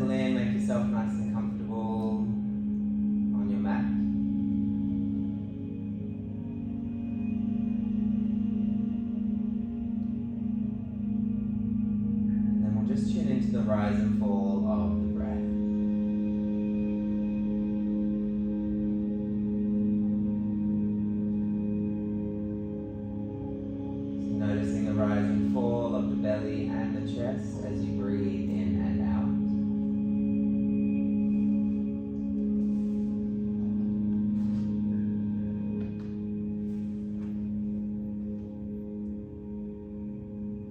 settle in, make yourself nice and comfortable on your mat. And then we'll just tune into the rise and fall of the breath. So noticing the rise and fall of the belly and the chest as you breathe in and out.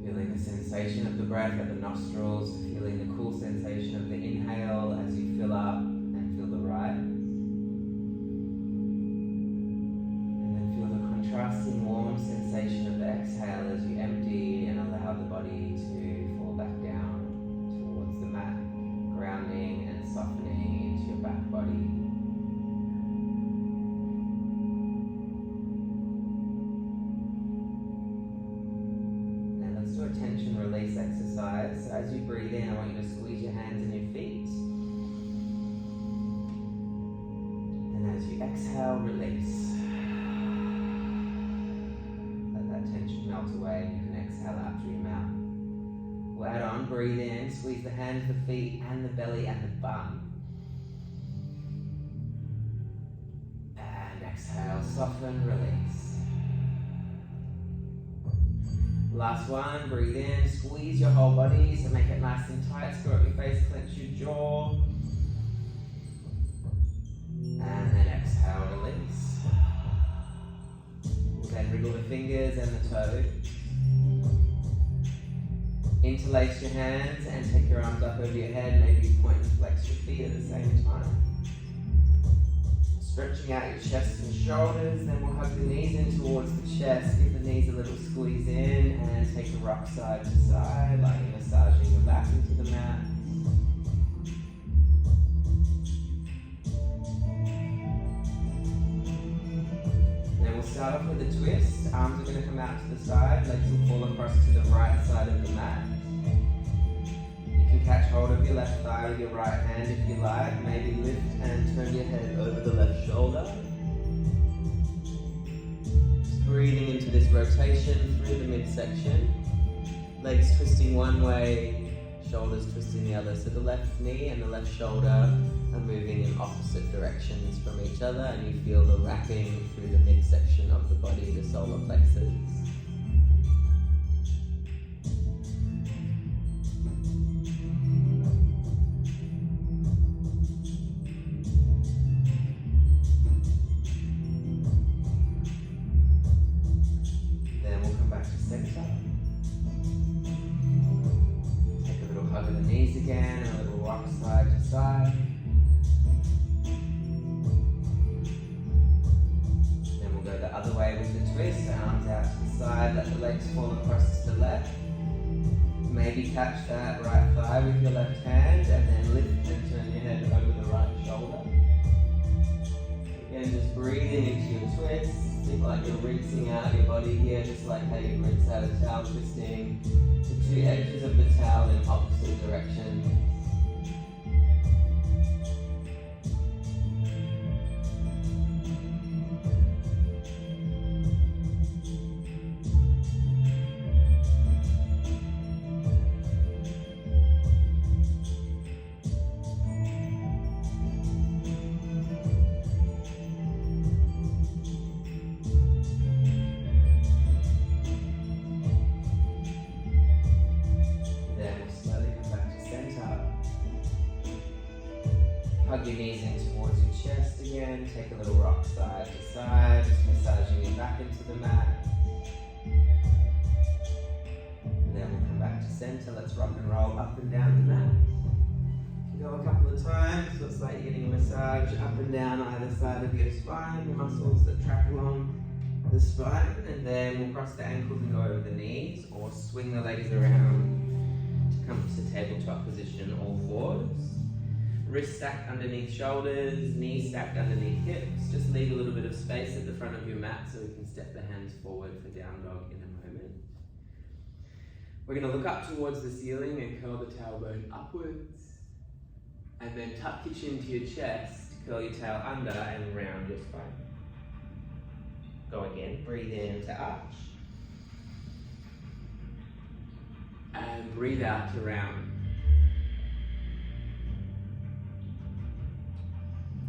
Feeling the sensation of the breath at the nostrils, feeling the cool sensation of the inhale as you fill up and feel the rise. And then feel the contrasting warm sensation of the exhale as you empty and allow the body to fall back down towards the mat, grounding and softening into your back body. A tension release exercise. So as you breathe in, I want you to squeeze your hands and your feet. And as you exhale, release. Let that tension melt away and exhale out through your mouth. We'll add on, breathe in, squeeze the hands, the feet, and the belly and the bum. And exhale, soften, release. Last one, breathe in, squeeze your whole body, so make it nice and tight, screw up your face, clench your jaw. And then exhale, release. We'll then wriggle the fingers and the toes. Interlace your hands and take your arms up over your head, maybe point and flex your feet at the same time. Stretching out your chest and shoulders, then we'll hug the knees in towards the chest, give the knees a little squeeze in and take a rock side to side, lightly massaging your back into the mat. Then we'll start off with a twist. Arms are going to come out to the side, legs will fall across to the right side of the mat. You can catch hold of your left thigh with your right hand if you like. Maybe lift and turn your head over the left shoulder. Just breathing into this rotation through the midsection. Legs twisting one way, shoulders twisting the other. So the left knee and the left shoulder are moving in opposite directions from each other, and you feel the wrapping through the midsection of the body, the solar plexus. Again, a little rock side to side. Then we'll go the other way with the twist, arms out to the side, let the legs fall across to the left. Maybe catch that right thigh with your left hand and then lift and turn your head over the right shoulder. Again, just breathing into your twist. Think like you're rinsing out your body here, just like how you rinse out a towel, twisting the two edges of the towel in opposite directions. Hug your knees in towards your chest again. Take a little rock side to side, just massaging it back into the mat. And then we'll come back to center. Let's rock and roll up and down the mat. Go a couple of times. Looks like you're getting a massage up and down either side of your spine, the muscles that track along the spine. And then we'll cross the ankles and go over the knees, or swing the legs around to come to tabletop position, all fours. Wrists stacked underneath shoulders, knees stacked underneath hips. Just leave a little bit of space at the front of your mat so we can step the hands forward for down dog in a moment. We're going to look up towards the ceiling and curl the tailbone upwards. And then tuck your chin to your chest, curl your tail under and round your spine. Go again, breathe in to arch. And breathe out to round.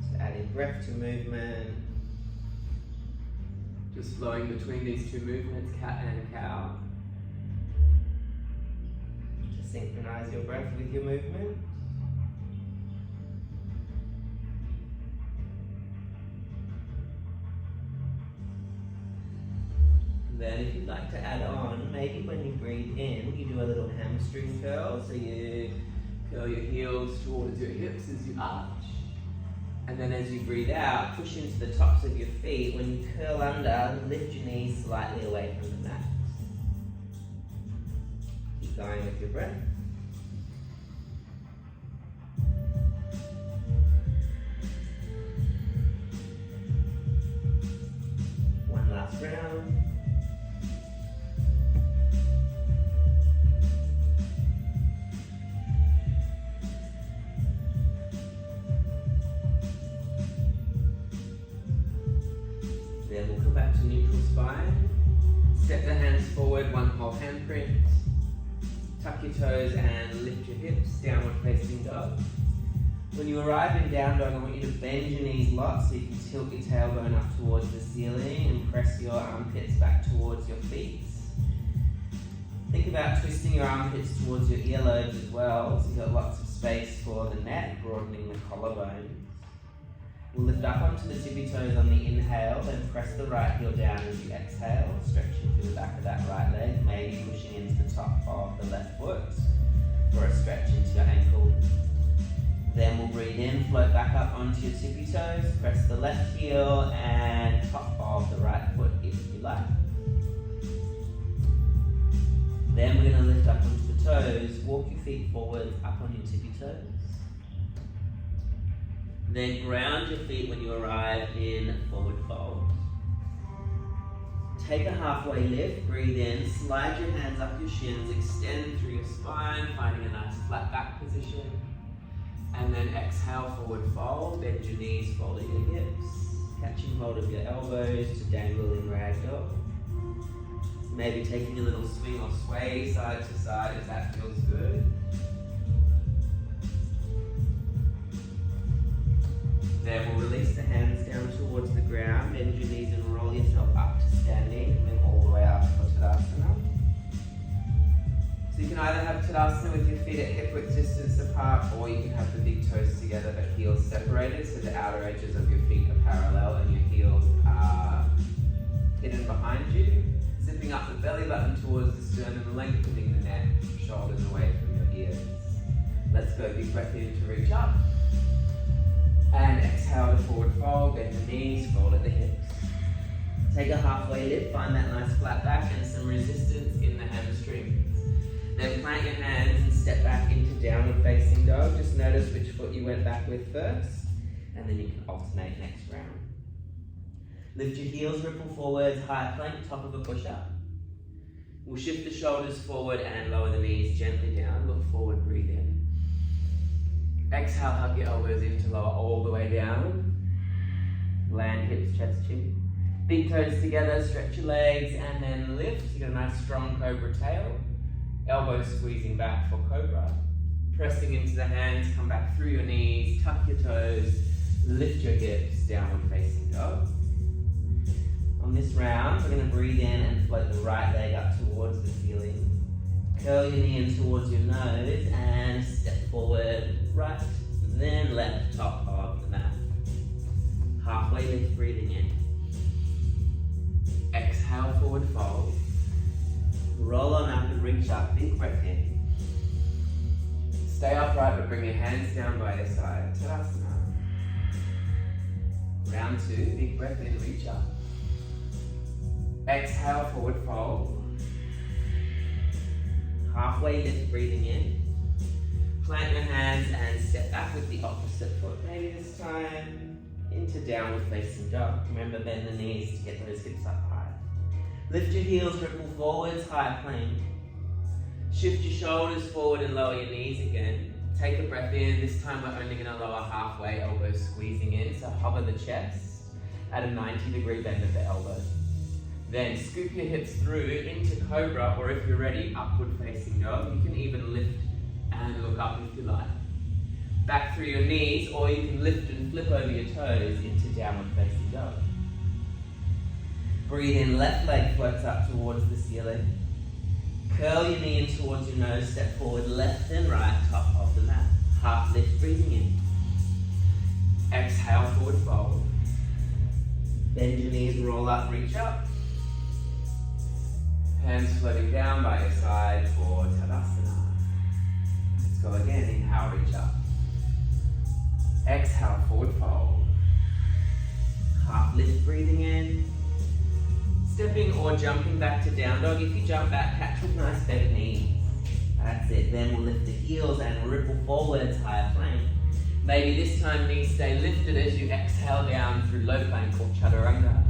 Just adding breath to movement. Just flowing between these two movements, cat and cow. To synchronize your breath with your movement. Then if you'd like to add on, maybe when you breathe in, you do a little hamstring curl. So you curl your heels towards your hips as you arch. And then as you breathe out, push into the tops of your feet. When you curl under, lift your knees slightly away from the mat. Keep going with your breath. One last round. Then we'll come back to neutral spine. Step the hands forward, one whole handprint. Tuck your toes and lift your hips, downward facing dog. When you arrive in down dog, I want you to bend your knees lots so you can tilt your tailbone up towards the ceiling and press your armpits back towards your feet. Think about twisting your armpits towards your earlobes as well, so you've got lots of space for the neck, broadening the collarbone. We'll lift up onto the tippy toes on the inhale, then press the right heel down as you exhale, stretching through the back of that right leg, maybe pushing into the top of the left foot for a stretch into your ankle. Then we'll breathe in, float back up onto your tippy toes, press the left heel and top of the right foot if you like. Then we're going to lift up onto the toes, walk your feet forward, up on your tippy toes. Then ground your feet when you arrive in forward fold. Take a halfway lift, breathe in, slide your hands up your shins, extend through your spine, finding a nice flat back position. And then exhale, forward fold, bend your knees, folding your hips, catching hold of your elbows to dangle in ragdoll. Maybe taking a little swing or sway side to side if that feels good. Then we'll release the hands down towards the ground, bend your knees and roll yourself up to standing, and then all the way up for Tadasana. So you can either have Tadasana with your feet at hip width distance apart, or you can have the big toes together but heels separated, so the outer edges of your feet are parallel and your heels are hidden behind you. Zipping up the belly button towards the sternum, lengthening the neck, shoulders away from your ears. Let's go, big breath in to reach up. And exhale to forward fold, bend the knees, fold at the hips. Take a halfway lift, find that nice flat back and some resistance in the hamstrings. Then plant your hands and step back into downward facing dog. Just notice which foot you went back with first, and then you can alternate next round. Lift your heels, ripple forwards, high plank, top of a push-up. We'll shift the shoulders forward and lower the knees gently down. Look forward, breathe in. Exhale, hug your elbows in to lower all the way down. Land hips, chest, chin. Big toes together, stretch your legs, and then lift. You got a nice strong cobra tail. Elbows squeezing back for cobra. Pressing into the hands, come back through your knees, tuck your toes, lift your hips, downward facing dog. On this round, we're going to breathe in and float the right leg up towards the ceiling. Curl your knee in towards your nose and step forward, right, then left, top of the mat. Halfway lift, breathing in. Exhale, forward fold. Roll on up and reach up, big breath in. Stay upright but bring your hands down by your side. Tadasana. Round two, big breath in, reach up. Exhale, forward fold. Halfway lift, breathing in. Plant your hands and step back with the opposite foot. Maybe this time into downward facing dog. Remember, bend the knees to get those hips up high. Lift your heels, ripple forwards, high plank. Shift your shoulders forward and lower your knees again. Take a breath in. This time we're only going to lower halfway, elbows squeezing in. So hover the chest at a 90-degree bend at the elbow. Then scoop your hips through into cobra, or if you're ready, upward facing dog. You can even lift and look up if you like. Back through your knees, or you can lift and flip over your toes into downward facing dog. Breathe in, left leg floats up towards the ceiling. Curl your knee in towards your nose, step forward, left and right, top of the mat. Half lift, breathing in. Exhale, forward fold. Bend your knees, roll up, reach up. Hands floating down by your side for Tadasana. Let's go again, inhale, reach up. Exhale, forward fold. Half lift, breathing in. Stepping or jumping back to down dog. If you jump back, catch with nice bent knees. That's it. Then we'll lift the heels and ripple forwards, higher plank. Maybe this time knees stay lifted as you exhale down through low plank or chaturanga.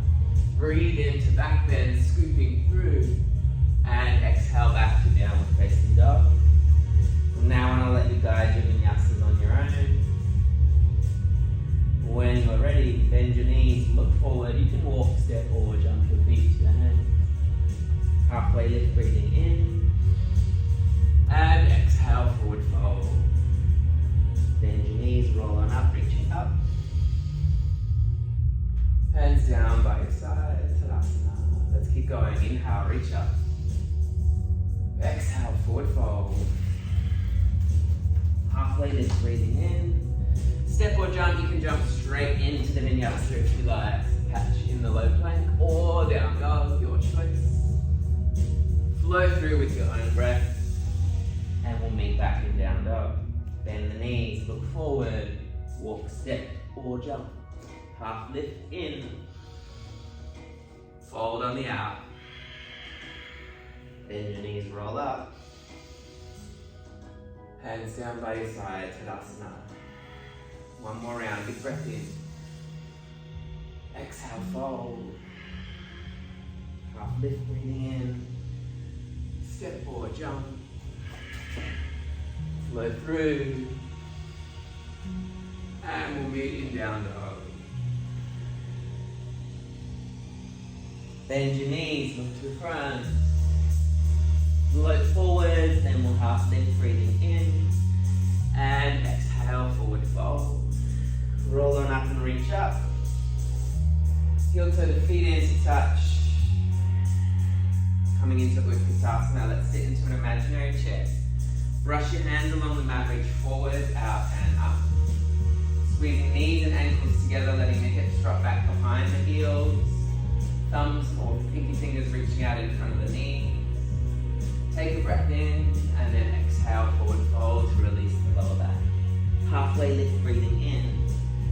Breathe into back bend, scooping through. And exhale back to downward facing dog. From now on, I'll let you guide your vinyasas on your own. When you're ready, bend your knees, look forward. You can walk, step, or jump your feet to your hands. Halfway lift, breathing in. And exhale, forward fold. Bend your knees, roll on up, reaching up. Hands down by your side, Tadasana. Let's keep going. Inhale, reach up. Exhale, forward fold. Halfway lift, breathing in. Step or jump, you can jump straight into the vinyasa if you like. Catch in the low plank or down dog, your choice. Flow through with your own breath. And we'll meet back in down dog. Bend the knees, look forward. Walk, step or jump. Half lift in. Fold on the out. Bend your knees, roll up. Hands down by your side, Tadasana. One more round, big breath in. Exhale, fold. Half lift, breathing in. Step forward, jump. Flow through. And we'll meet in down dog. Bend your knees, look to the front. Float forwards, then we'll half lift, breathing in. And exhale, forward fold. Roll on up and reach up. Heel toe the feet in to touch. Coming into Utkatasana, let's sit into an imaginary chair. Brush your hands along the mat, reach forward, out and up. Squeezing knees and ankles together, letting the hips drop back behind the heels. Thumbs or pinky fingers reaching out in front of the knees. Take a breath in and then exhale, forward fold to release the lower back. Halfway lift, breathing in.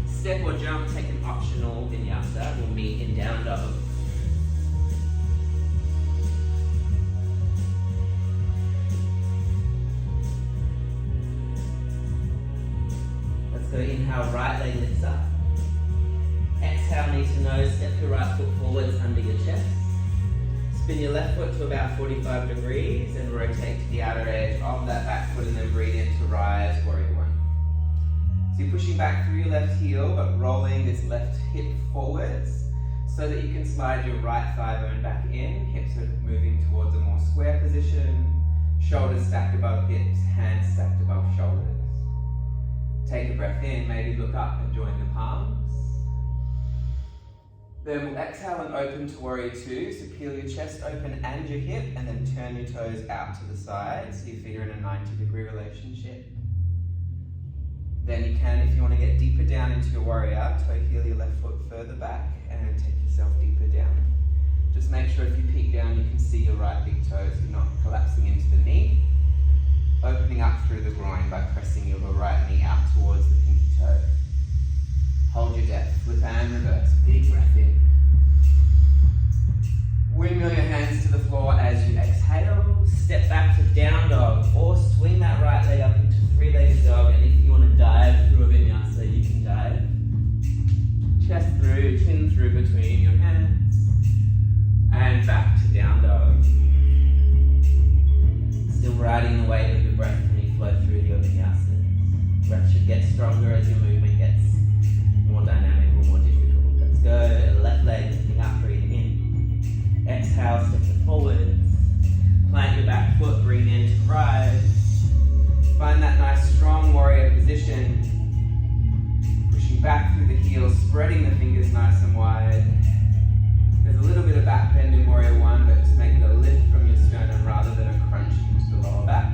Step or jump, take an optional vinyasa. We'll meet in down dog. Let's go inhale, right leg lifts up. Exhale, knee to nose, step your right foot forwards under your chest. Spin your left foot to about 45 degrees and rotate to the outer edge of that back foot and then breathe in to rise, warrior one. So you're pushing back through your left heel but rolling this left hip forwards so that you can slide your right thigh bone back in. Hips are moving towards a more square position. Shoulders stacked above hips, hands stacked above shoulders. Take a breath in, maybe look up and join the palms. Then we'll exhale and open to warrior two. So peel your chest open and your hip and then turn your toes out to the side so your feet are in a 90-degree relationship. Then you can, if you want to get deeper down into your warrior, toe heel your left foot further back and take yourself deeper down. Just make sure if you peek down you can see your right big toes. You're not collapsing into the knee. Opening up through the groin by pressing your right knee out towards the pinky toe. Hold your depth, flip and reverse, big breath in. Windmill your hands to the floor as you exhale. Step back to down dog or swing that right leg up into three-legged dog, and if you want to dive through a vinyasa, you can dive. Chest through, chin through between your hands. And back to down dog. Still riding the weight of your breath when you flow through your vinyasas. should get stronger as your movement gets more dynamic or more difficult. Let's go. Left leg lifting up, breathing in. Exhale, step it forwards. Plant your back foot, breathe in to rise. Find that nice strong warrior position. Pushing back through the heels, spreading the fingers nice and wide. There's a little bit of back bend in warrior one, but just make it a lift from your sternum rather than a crunch into the lower back.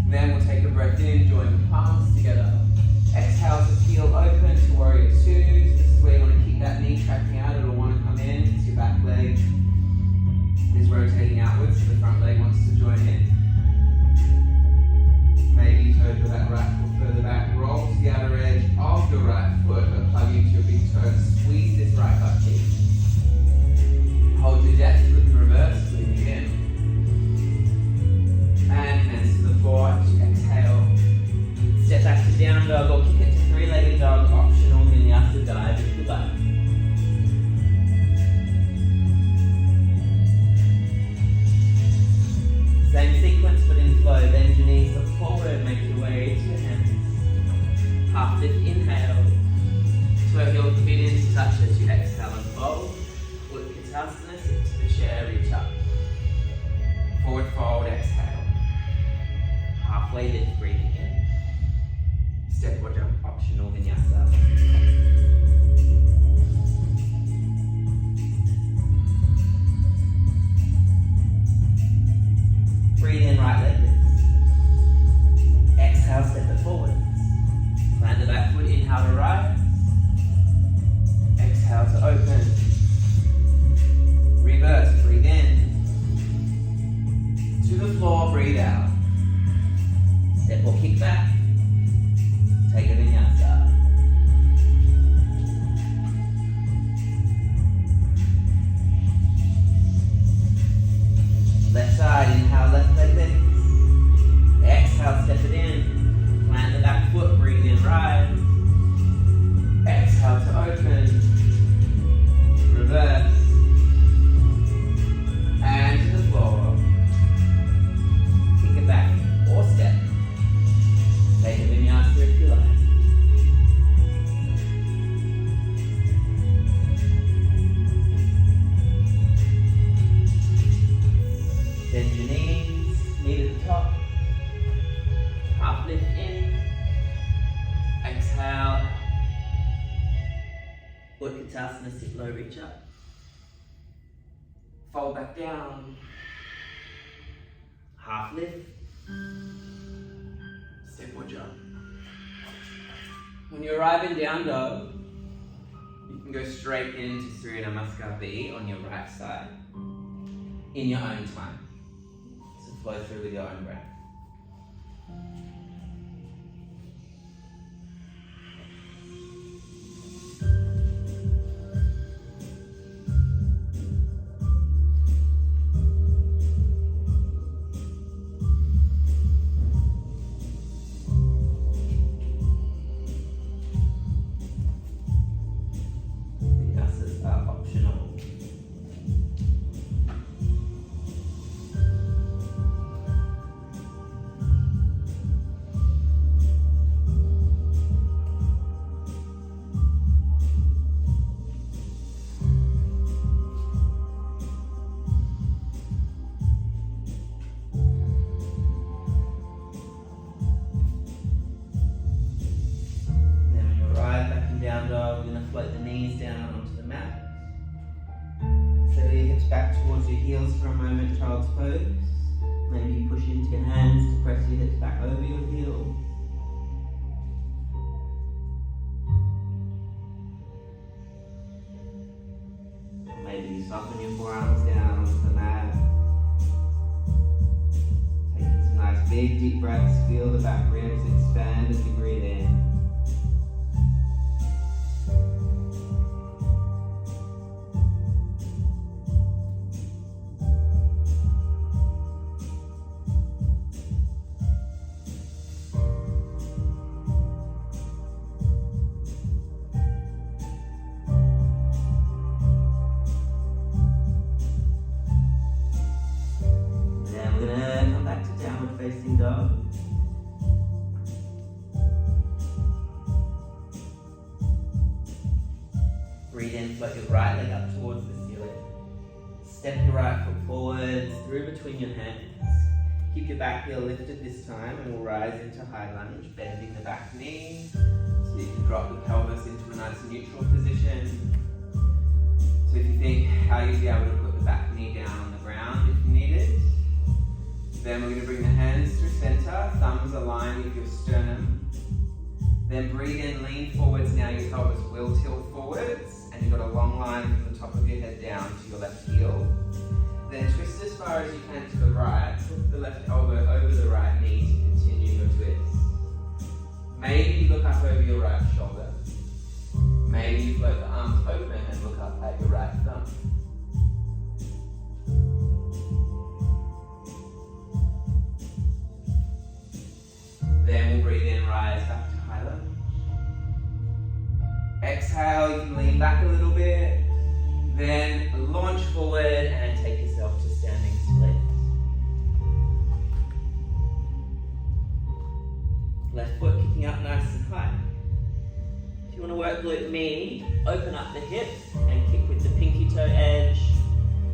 Then we'll take a breath in, join the palms together. Exhale to peel open to warrior two. This is where you want to keep that knee tracking out. It'll want to come in. It's your back leg is rotating outwards, so the front leg wants to join in. Maybe toe to that right foot further back. Roll to the outer edge of your right foot, but plug into your big toe. Squeeze this right butt cheek. Hold your depth, flip in reverse, flipping again. And hands to the floor, exhale. Step back to down dog or kick it to three-legged dog, optional vinyasa dive if you like. Same sequence but in flow, bend your knees, look forward, make your way to your hands. Half lift, inhale. Toe heel feet in to touch as you exhale and fold. Vinyasa, sit to the chair, reach up. Forward fold, exhale. Halfway lift, breathing in. Step or jump, optional vinyasa. Breathe in, right leg lifts. Exhale, step it forwards. Plant the back foot, inhale to rise. Exhale to open. Reverse, breathe in. To the floor, breathe out. Step or kick back. Take a vinyasa. Left side, inhale, left leg lifts. Exhale, step it in. Plant the back foot, breathe in, rise. Exhale to open. Reverse. And to the floor. Kick it back or step. Take a vinyasa if you like. Bend your knees, knee to the top. Half lift in. Exhale. Vinyasa, sit low, reach up. Fold back down. Half lift. Step or jump. When you arrive in down dog, you can go straight into Surya Namaskar B on your right side in your own time. So flow through with your own breath. Down dog, we're going to float the knees down onto the mat. Settle your hips back towards your heels for a moment, child's pose. Maybe push into your hands to press your hips back over your heels. Maybe you soften your forearms down onto the mat. Taking some nice big deep breaths, feel the back ribs expand as you breathe in. Facing dog. Again, float your right leg up towards the ceiling. Step your right foot forwards, through between your hands. Keep your back heel lifted this time and we'll rise into high lunge, bending the back knee. So you can drop the pelvis into a nice neutral position. So if you think how you'd be able to put the back knee down on the ground if you need it. Then we're going to bring the hands through center, thumbs align with your sternum. Then breathe in, lean forwards, now your pelvis will tilt forwards. And you've got a long line from the top of your head down to your left heel. Then twist as far as you can to the right. Put the left elbow over the right knee to continue your twist. Maybe you look up over your right shoulder. Maybe you float the arms open and look up at your right thumb. Then we'll breathe in, rise back to high lunge. Exhale, you can lean back a little bit. Then launch forward and take yourself to standing split. Left foot kicking up nice and high. If you want to work glute med, open up the hip and kick with the pinky toe edge.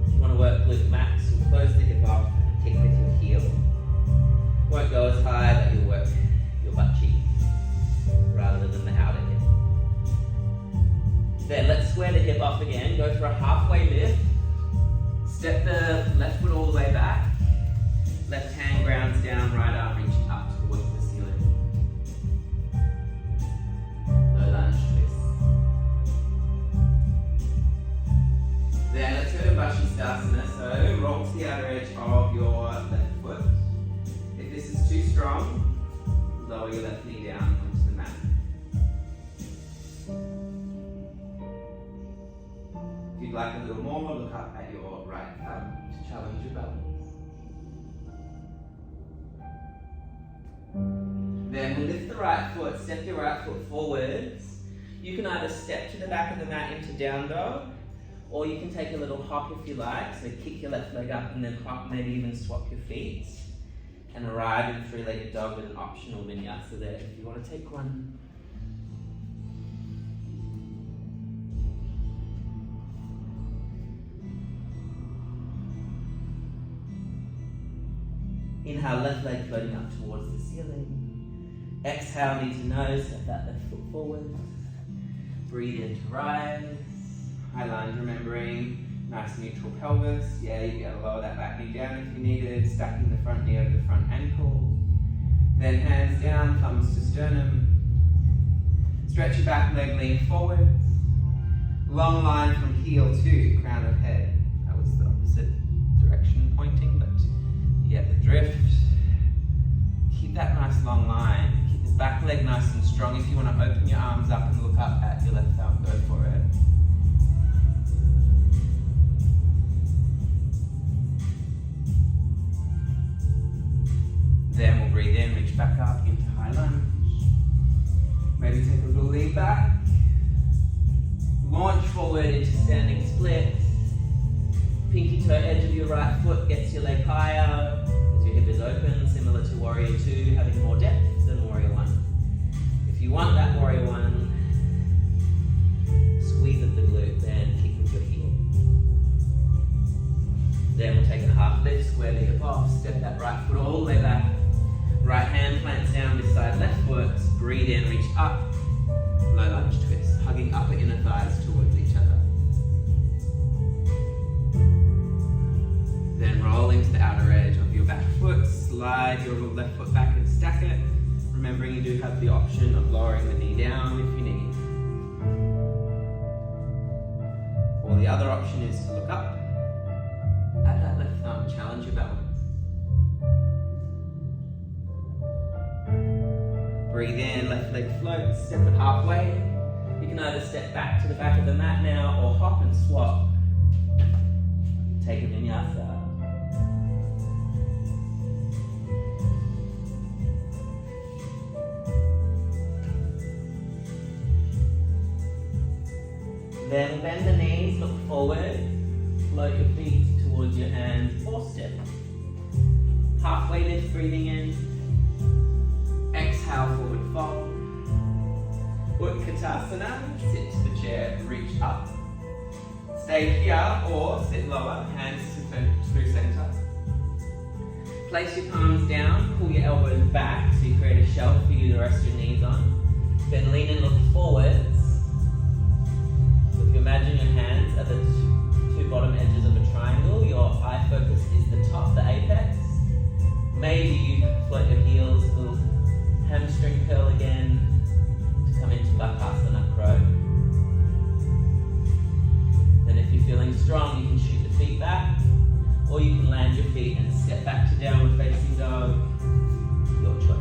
If you want to work glute max, you'll close the hip off and kick with your heel. Won't go as high, but you'll work your butt cheek rather than the outer hip. Then let's square the hip off again. Go for a halfway lift. Step the left foot all the way back. Left hand grounds down, right arm reaching up towards the ceiling. Low lunge twist. Then let's go to Vashisthasana. So roll to the outer edge of your left foot. If this is too strong, lower your left knee down onto the mat. If you'd like a little more, look up at your right thumb to challenge your balance. Then we'll lift the right foot, step your right foot forwards. You can either step to the back of the mat into down dog, or you can take a little hop if you like. So kick your left leg up and then hop, maybe even swap your feet. And arrive in three-legged dog with an optional vinyasa there if you want to take one. Inhale, left leg floating up towards the ceiling. Exhale, knee to nose, step that left foot forward. Breathe in to rise. High lunge, remembering nice neutral pelvis. Yeah, you'll be able to lower that back knee down if you needed. Stacking the front knee over the front ankle. Then hands down, thumbs to sternum. Stretch your back leg, lean forward. Long line from heel to crown of head. That was the opposite direction pointing, but you get the drift. Keep that nice long line. Keep this back leg nice and strong. If you want to open your arms up and look up at your left thumb, go for it. Then we'll breathe in, reach back up into high lunge. Maybe take a little lean back. Launch forward into standing split. Pinky toe edge of your right foot gets your leg higher as your hip is open, similar to Warrior 2, having more depth than Warrior 1. If you want that Warrior 1, squeeze of the glute, then kick with your heel. Then we'll take a half lift, square the hip off, step that right foot all the way back. Right hand plants down beside left foot, breathe in, reach up, low lunge twist, hugging upper inner thighs towards each other. Then roll into the outer edge of your back foot, slide your left foot back and stack it, remembering you do have the option of lowering the knee down if you need. Or the other option is to look up at that left thumb, challenge your balance. Breathe in, left leg floats, step it halfway. You can either step back to the back of the mat now or hop and swap. Take a vinyasa. Then bend the knees, look forward, float your feet towards your hands, or step. Halfway lift, breathing in. Exhale, forward fold. Utkatasana, sit to the chair, reach up. Stay here or sit lower, hands through center. Place your palms down, pull your elbows back so you create a shelf for you to rest your knees on. Then lean and look forwards. So if you imagine your hands at the two bottom edges of a triangle, your eye focus is the top, the apex. Maybe you float your heels, a little hamstring curl again to come into Bakasana Crow. Then if you're feeling strong, you can shoot the feet back, or you can land your feet and step back to downward facing dog, your choice.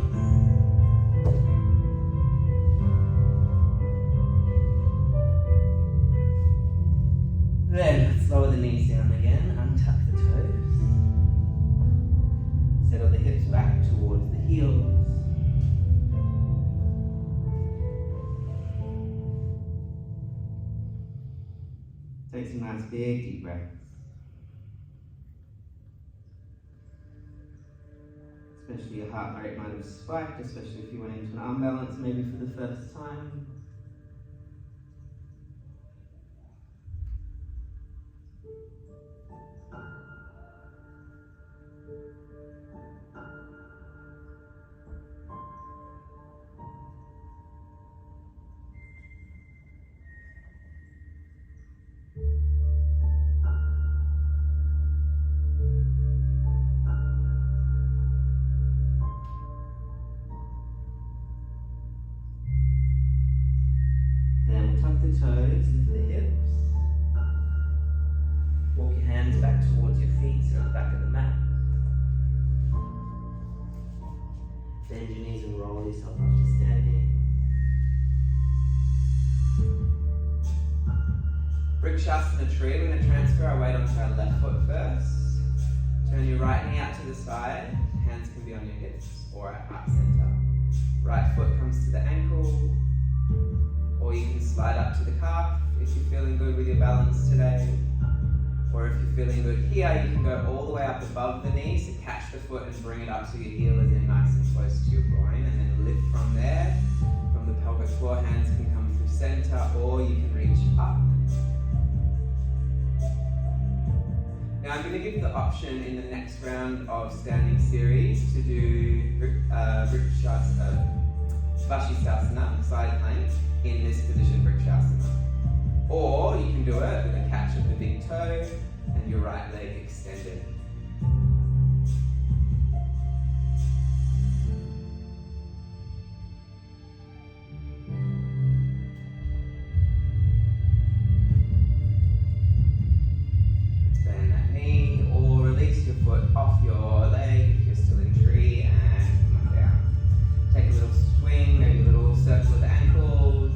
Then let's lower the knees down again, untuck the toes. Settle the hips back towards the heels. Take some nice big deep breaths. Especially your heart rate might have spiked, especially if you went into an arm balance maybe for the first time. The toes, lift the hips. Walk your hands back towards your feet, so at the back of the mat. Bend your knees and roll yourself up to standing. Vrikshasana tree. We're going to transfer our weight onto our left foot first. Turn your right knee out to the side. Hands can be on your hips or at heart center. Right foot comes to the ankle. Or you can slide up to the calf if you're feeling good with your balance today. Or if you're feeling good here, you can go all the way up above the knee, so catch the foot and bring it up so your heel is in nice and close to your groin, and then lift from there. From the pelvic floor, hands can come through center, or you can reach up. Now I'm going to give you the option in the next round of standing series to do Vashisthasana, side plank, in this position, Vrikshasana. Or you can do it with a catch of the big toe and your right leg extended. Bend that knee or release your foot off your leg if you're still in tree and come on down. Take a little swing, maybe a little circle of the ankles.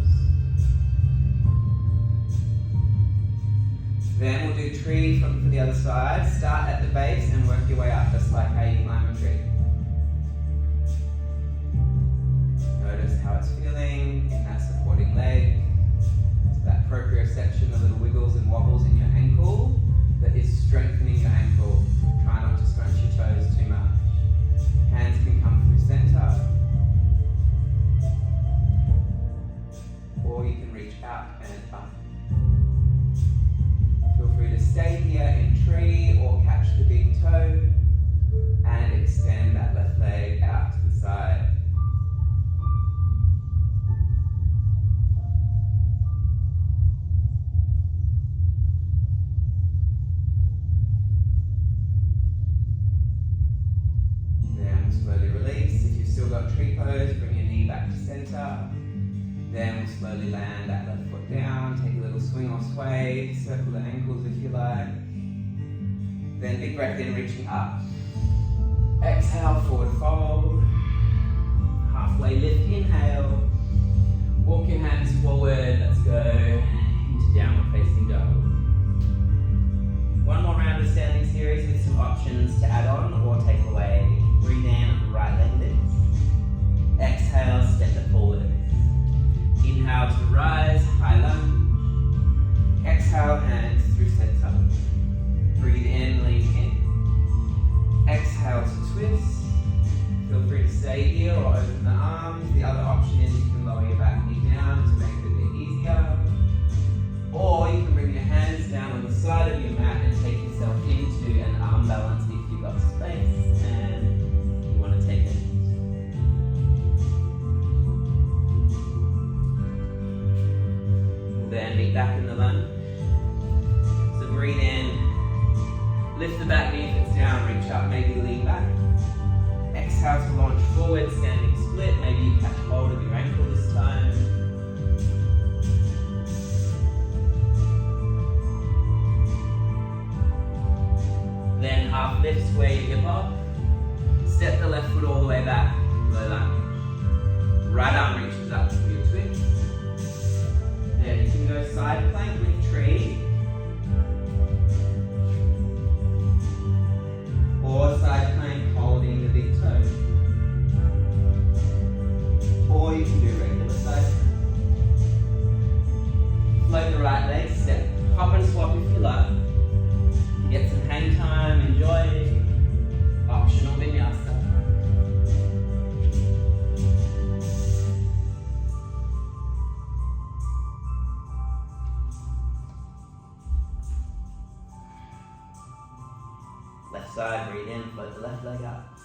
Then we'll do tree for the other side. Start at the base and work your way up, just like how you climb a tree. Notice how it's feeling in that supporting leg. So that proprioception, the little wiggles and wobbles in your ankle that is strengthening your ankle. Try not to scrunch your toes too much. Hands can come through center. Or you can reach out and up. Feel free to stay here in tree or catch the big toe and extend that left leg out to the side. Then slowly release. If you've still got tree pose, bring your knee back to center. Then we'll slowly land that left foot down, take a little swing or sway, circle the ankles if you like. Then big breath in, reaching up. Exhale, forward fold. Halfway lift, inhale. Walk your hands forward, let's go into downward facing dog. One more round of standing series with some options to add on or take away. Breathe in, right leg lifts. Exhale, step it forward. Inhale to rise, high lunge. Exhale, hands through center. Breathe in, lean in. Exhale to twist. Feel free to stay here or open the arms. The other option is you can lower your back knee down to make it a bit easier. Or you can bring your hands down on then meet back in the lunge. So breathe in, lift the back knee if it's down, reach up, maybe lean back. Exhale to launch forward, standing split. Maybe you catch hold of your ankle this time. Then half lift, square your hip up. Step the left foot all the way back, low lunge. Right arm reaches up for your twist. Then you can go side plank with tree. Or side plank holding the big toe. Or you can do regular side plank. Float the right leg, step, hop and swap if you like. You get some hang time, enjoy. Optional vinyasa. Left side, breathe in, float the left leg up.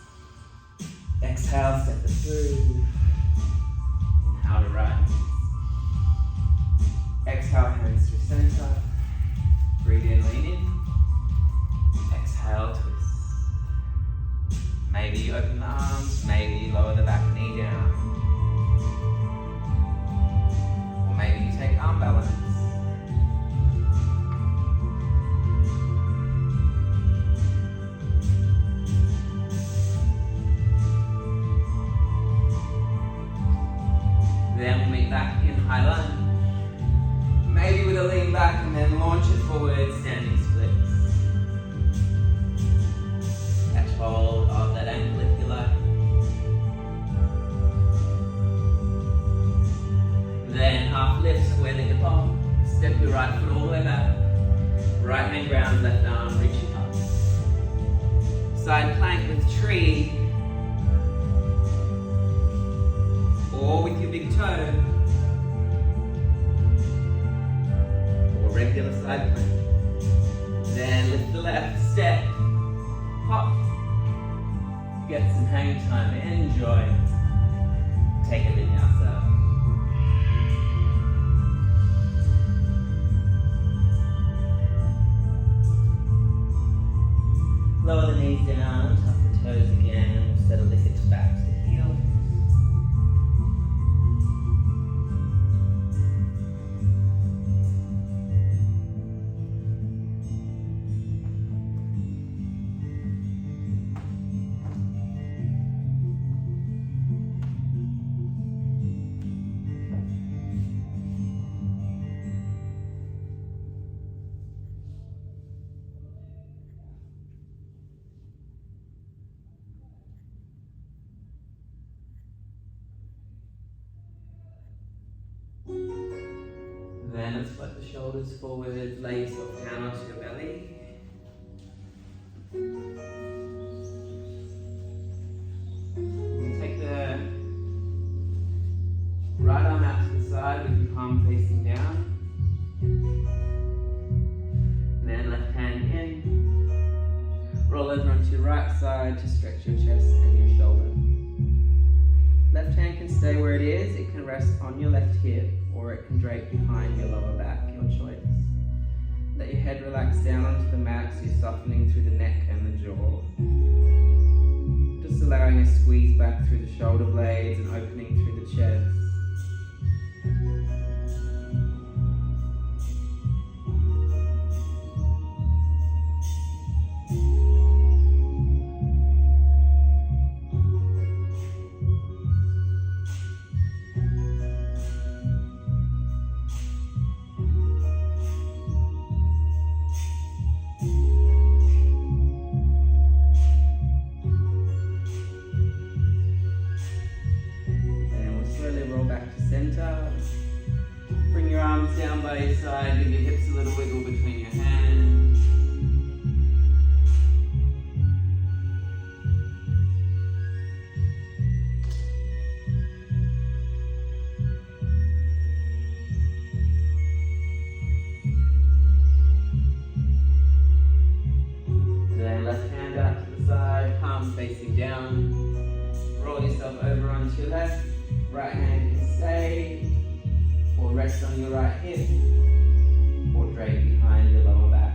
Exhale, step it through. Inhale to right. Exhale, hands through center. Breathe in, lean in. Exhale, twist. Maybe you open the arms, maybe you lower the back knee down. Or maybe you take arm balance. Then we'll meet back in high lunge. Maybe with a lean back and then launch it forward, standing splits. Catch hold of that ankle if you like. Then half lift, square the hip up. Step your right foot all the way back. Right hand ground, left arm reaching up. Side plank with tree. Or with your big toe. Or regular side plank. Then lift the left, step, hop. Get some hang time, enjoy. Take a vinyasa. Lower the knees down, tuck the toes again, and we'll settle the hips back to the heel. Then let's float the shoulders forward, lay yourself down onto your belly. You take the right arm out to the side with your palm facing down. Then left hand in. Roll over onto your right side to stretch your chest and your shoulder. Left hand can stay where it is. It can rest on your left hip, or it can drape behind your lower back, your choice. Let your head relax down onto the mat so you're softening through the neck and the jaw. Just allowing a squeeze back through the shoulder blades and opening through the chest. Bring your arms down by your side, give your hips a little wiggle between your hands. Then left hand out to the side, palms facing down. Roll yourself over onto your left, right hand can stay, or rest rest on your right hip or drape behind your lower back.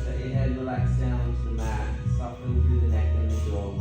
Let your head relax down onto the mat, soften through the neck and the jaw.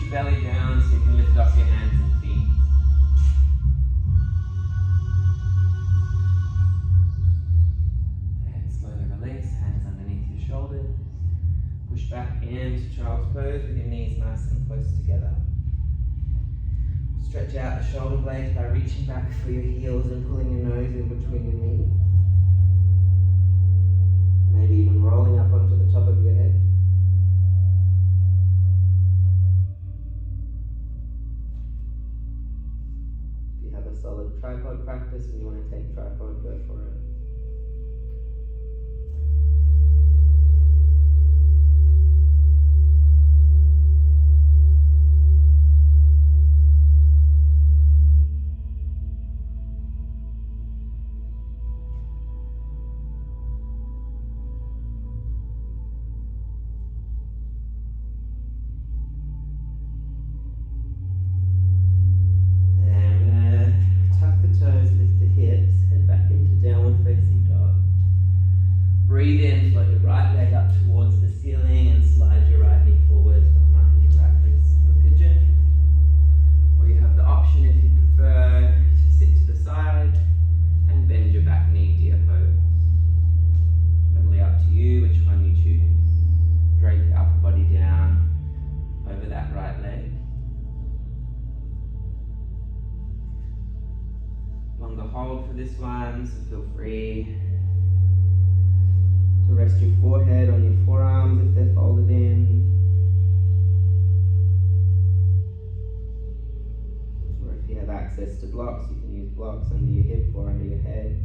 Belly down so you can lift up your hands and feet. And slowly release, hands underneath your shoulders. Push back into child's pose with your knees nice and close together. Stretch out the shoulder blades by reaching back for your heels and pulling your nose in between your knees. Maybe even rolling up onto the top of your head. A solid tripod practice. When you want to take tripod, go for it. Breathe in, float your right leg up towards the ceiling and slide your right knee forwards behind your right wrist for pigeon. Or you have the option, if you prefer, to sit to the side and bend your back knee, deer pose. Totally up to you which one you choose. Drape your upper body down over that right leg. Longer hold for this one, so feel free to rest your forehead on your forearms if they're folded in. Or if you have access to blocks, you can use blocks under your hip or under your head.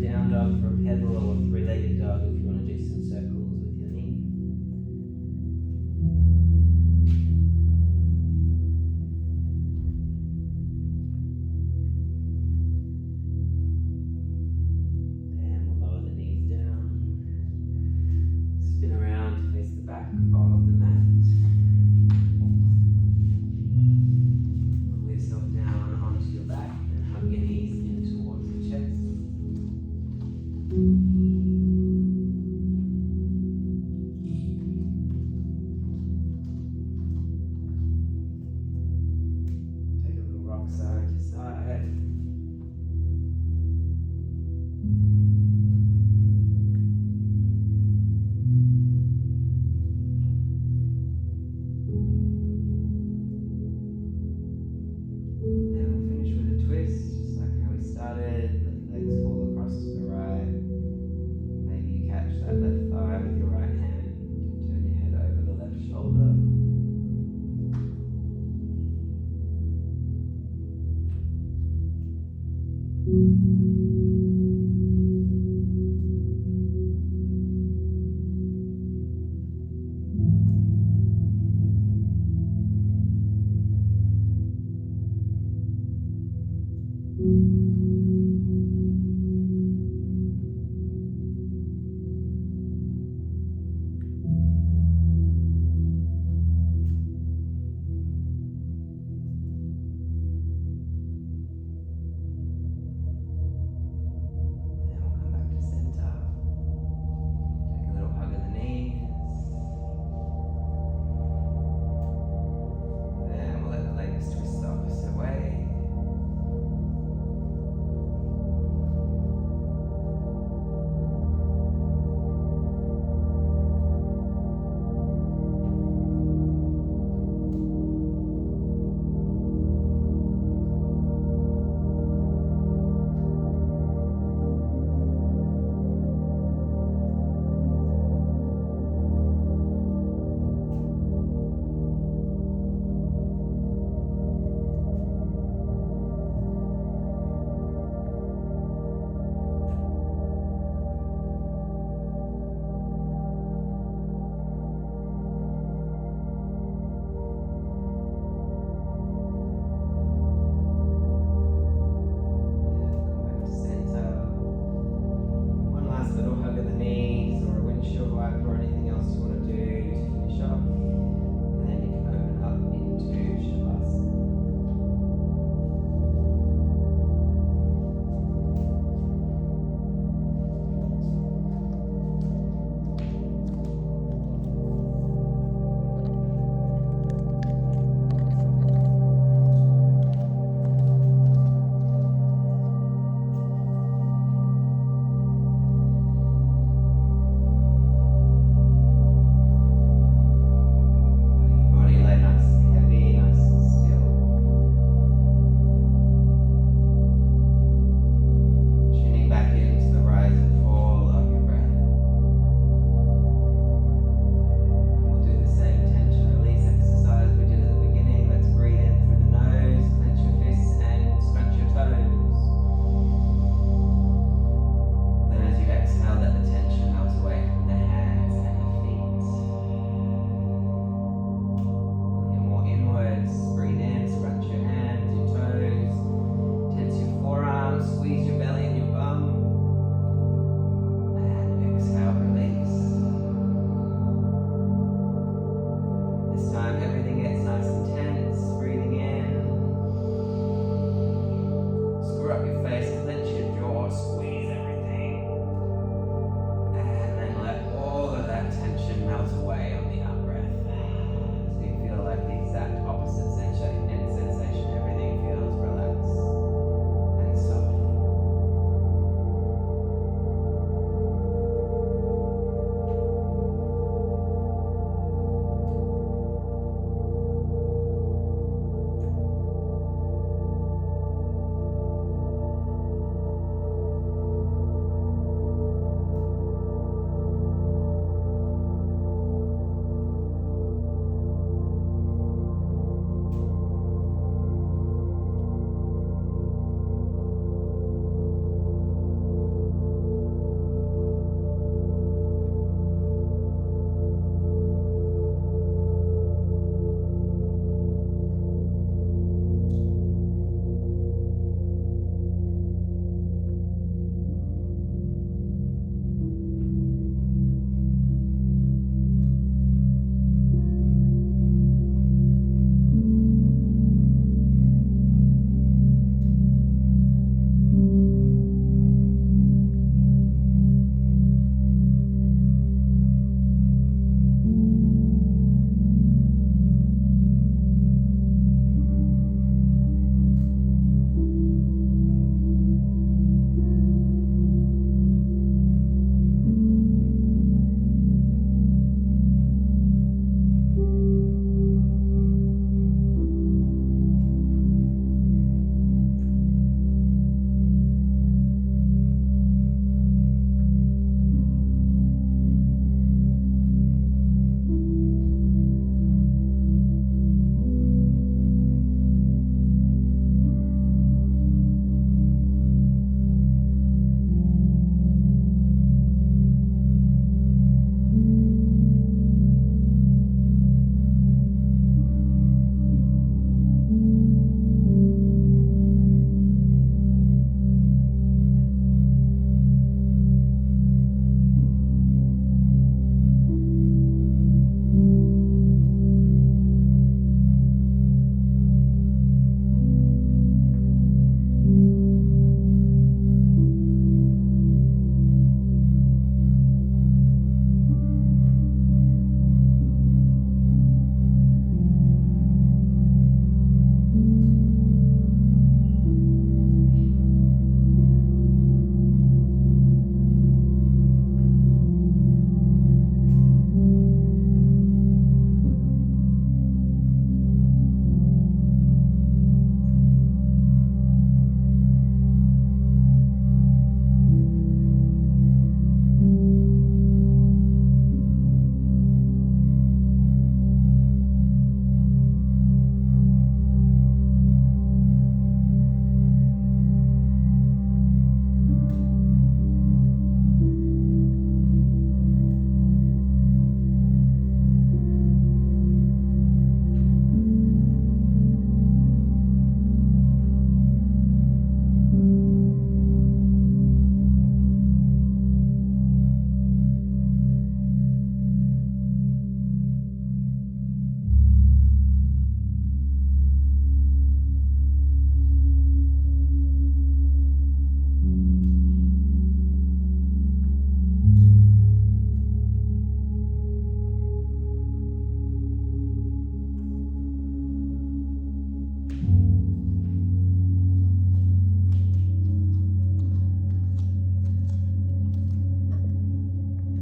down dog for a pedal or three-legged dog if you want to do some circles with your knee. Then we'll lower the knees down. Spin around to face the back of